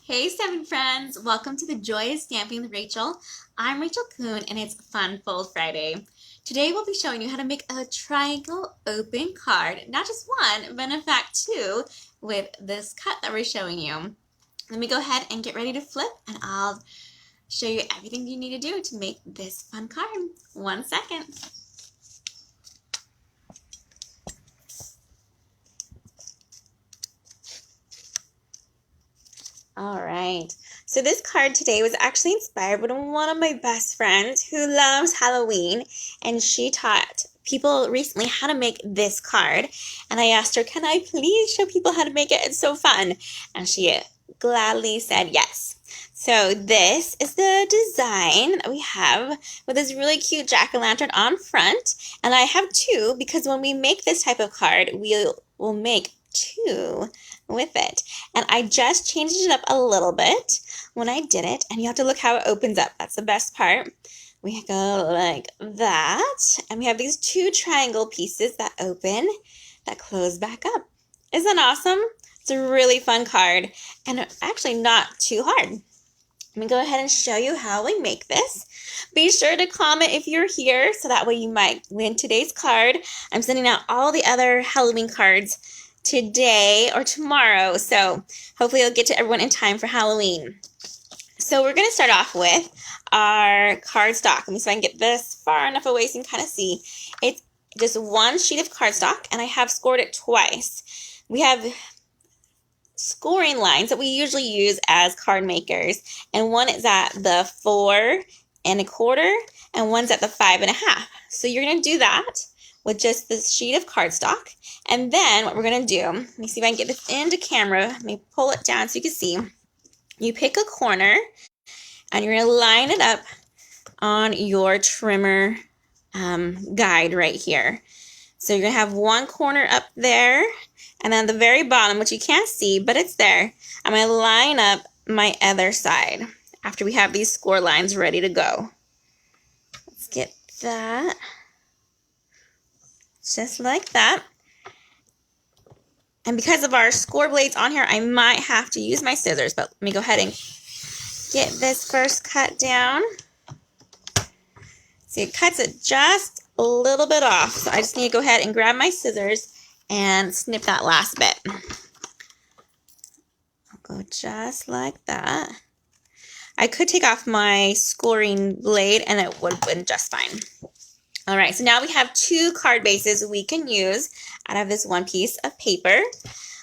Hey Stampin' friends, welcome to the Joy of Stamping with Rachel. I'm Rachel Coon and it's Fun Fold Friday. Today we'll be showing you how to make a triangle open card, not just one, but in fact two, with this cut that we're showing you. Let me go ahead and get ready to flip and I'll show you everything you need to do to make this fun card. 1 second. All right, so this card today was actually inspired by one of my best friends who loves Halloween, and she taught people recently how to make this card, and I asked her, can I please show people how to make it? It's so fun, and she gladly said yes. So this is the design that we have with this really cute jack-o'-lantern on front, and I have two because when we make this type of card, we'll make two with it. And I just changed it up a little bit when I did it, and you have to look how it opens up. That's the best part. We go like that, and we have these two triangle pieces that open, that close back up. Isn't that awesome? It's a really fun card, and actually not too hard. Let me go ahead and show you how we make this. Be sure to comment if you're here, so that way you might win today's card. I'm sending out all the other Halloween cards today or tomorrow, so hopefully it'll get to everyone in time for Halloween. So we're going to start off with our cardstock. Let me see if I can get this far enough away so you can kind of see. It's just one sheet of cardstock, and I have scored it twice. We have scoring lines that we usually use as card makers, and one is at the 4 1/4 and one's at the 5 1/2. So you're going to do that with just this sheet of cardstock. And then what we're going to do, let me see if I can get this into camera. Let me pull it down so you can see. You pick a corner and you're going to line it up on your trimmer guide right here. So you're going to have one corner up there, and then the very bottom, which you can't see, but it's there, I'm going to line up my other side after we have these score lines ready to go. Let's get that. Just like that. And because of our score blades on here, I might have to use my scissors, but let me go ahead and get this first cut down. See, it cuts it just a little bit off, so I just need to go ahead and grab my scissors and snip that last bit. I'll go just like that. I could take off my scoring blade and it would have been just fine. All right, so now we have two card bases we can use out of this one piece of paper,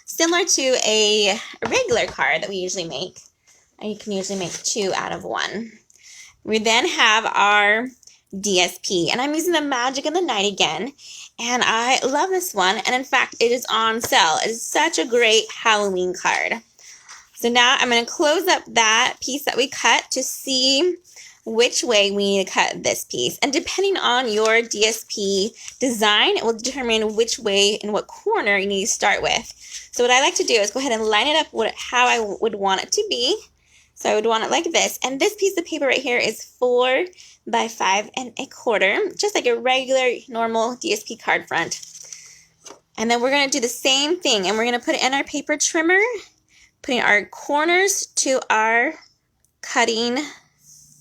similar to a regular card that we usually make. And you can usually make two out of one. We then have our DSP, and I'm using the Magic in the Night again, and I love this one, and in fact, it is on sale. It is such a great Halloween card. So now I'm going to close up that piece that we cut to see which way we need to cut this piece. And depending on your DSP design, it will determine which way and what corner you need to start with. So what I like to do is go ahead and line it up how I would want it to be. So I would want it like this. And this piece of paper right here is 4 by 5 1/4, just like a regular normal DSP card front. And then we're going to do the same thing, and we're going to put it in our paper trimmer, putting our corners to our cutting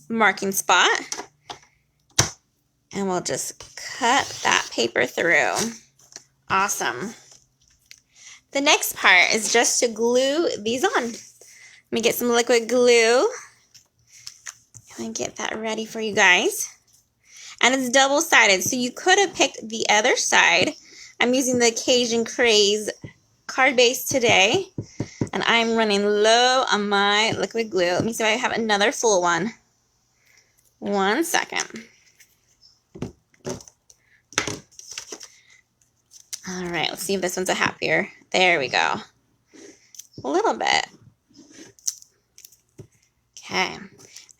marking spot, and we'll just cut that paper through. Awesome. The next part is just to glue these on. Let me get some liquid glue and get that ready for you guys. And it's double-sided, so you could have picked the other side. I'm using the Cajun Craze card base today, and I'm running low on my liquid glue. Let me see if I have another full one. 1 second. All right, let's see if this one's a happier. There we go. A little bit. Okay. And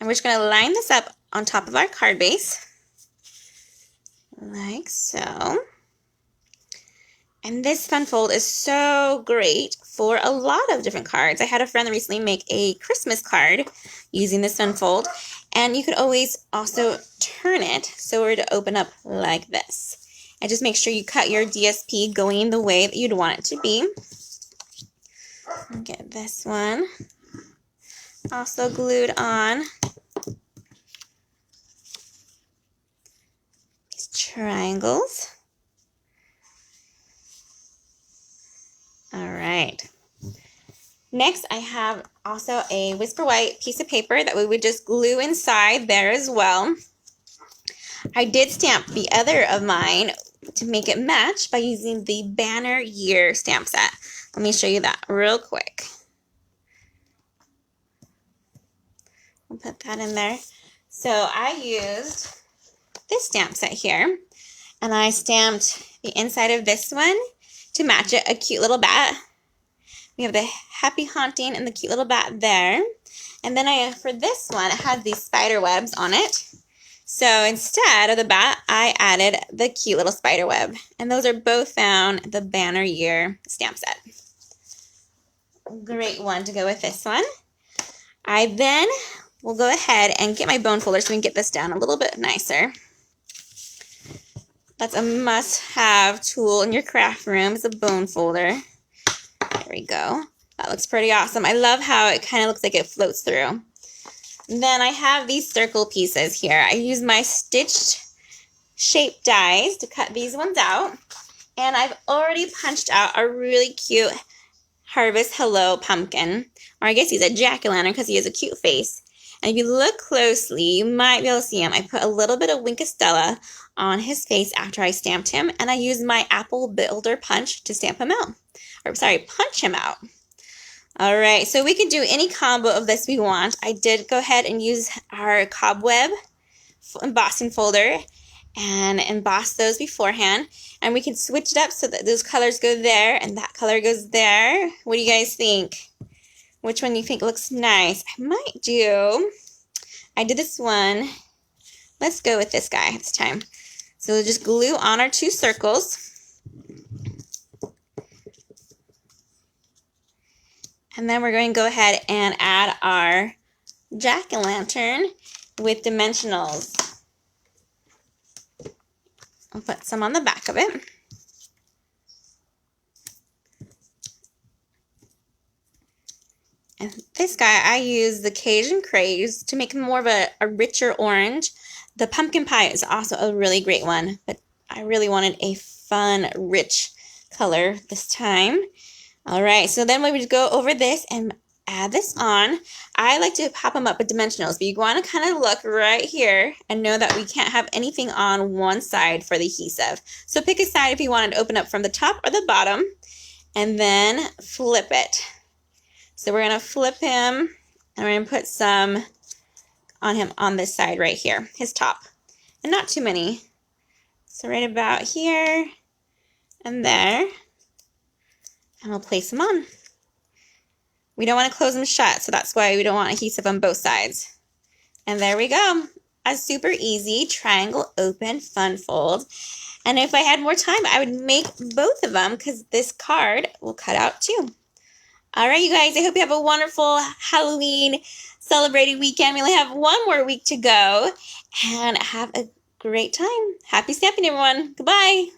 we're just going to line this up on top of our card base. Like so. And this fun fold is so great for a lot of different cards. I had a friend recently make a Christmas card using this fun fold. And you could always also turn it so we're to open up like this. And just make sure you cut your DSP going the way that you'd want it to be. Get this one. Also glued on these triangles. All right. Next, I have also a Whisper White piece of paper that we would just glue inside there as well. I did stamp the other of mine to make it match by using the Banner Year stamp set. Let me show you that real quick. I'll put that in there. So I used this stamp set here, and I stamped the inside of this one to match it, a cute little bat. We have the happy haunting and the cute little bat there. And then for this one, it has these spider webs on it. So instead of the bat, I added the cute little spider web. And those are both found the Banner Year stamp set. Great one to go with this one. I then will go ahead and get my bone folder so we can get this down a little bit nicer. That's a must-have tool in your craft room, is a bone folder. There we go. That looks pretty awesome. I love how it kind of looks like it floats through. Then I have these circle pieces here. I use my stitched shape dies to cut these ones out. And I've already punched out a really cute Harvest Hello pumpkin. Or I guess he's a jack-o'-lantern because he has a cute face. And if you look closely, you might be able to see him. I put a little bit of Winkastella on his face after I stamped him. And I used my Apple Builder punch to stamp him out. Or sorry, punch him out. All right, so we can do any combo of this we want. I did go ahead and use our cobweb embossing folder and emboss those beforehand. And we can switch it up so that those colors go there and that color goes there. What do you guys think? Which one do you think looks nice? I did this one. Let's go with this guy this time. So we'll just glue on our two circles. And then we're going to go ahead and add our jack-o'-lantern with dimensionals. I'll put some on the back of it. And this guy, I use the Cajun Craze to make him more of a richer orange. The pumpkin pie is also a really great one, but I really wanted a fun, rich color this time. All right, so then we would go over this and add this on. I like to pop them up with dimensionals, but you want to kind of look right here and know that we can't have anything on one side for the adhesive. So pick a side if you want it to open up from the top or the bottom, and then flip it. So we're going to flip him, and we're going to put some on him on this side right here, his top. And not too many. So right about here and there. And we'll place them on. We don't want to close them shut, so that's why we don't want adhesive on both sides. And there we go. A super easy triangle open fun fold. And if I had more time, I would make both of them because this card will cut out too. All right, you guys, I hope you have a wonderful Halloween celebrating weekend. We only have one more week to go. And have a great time. Happy stamping, everyone. Goodbye.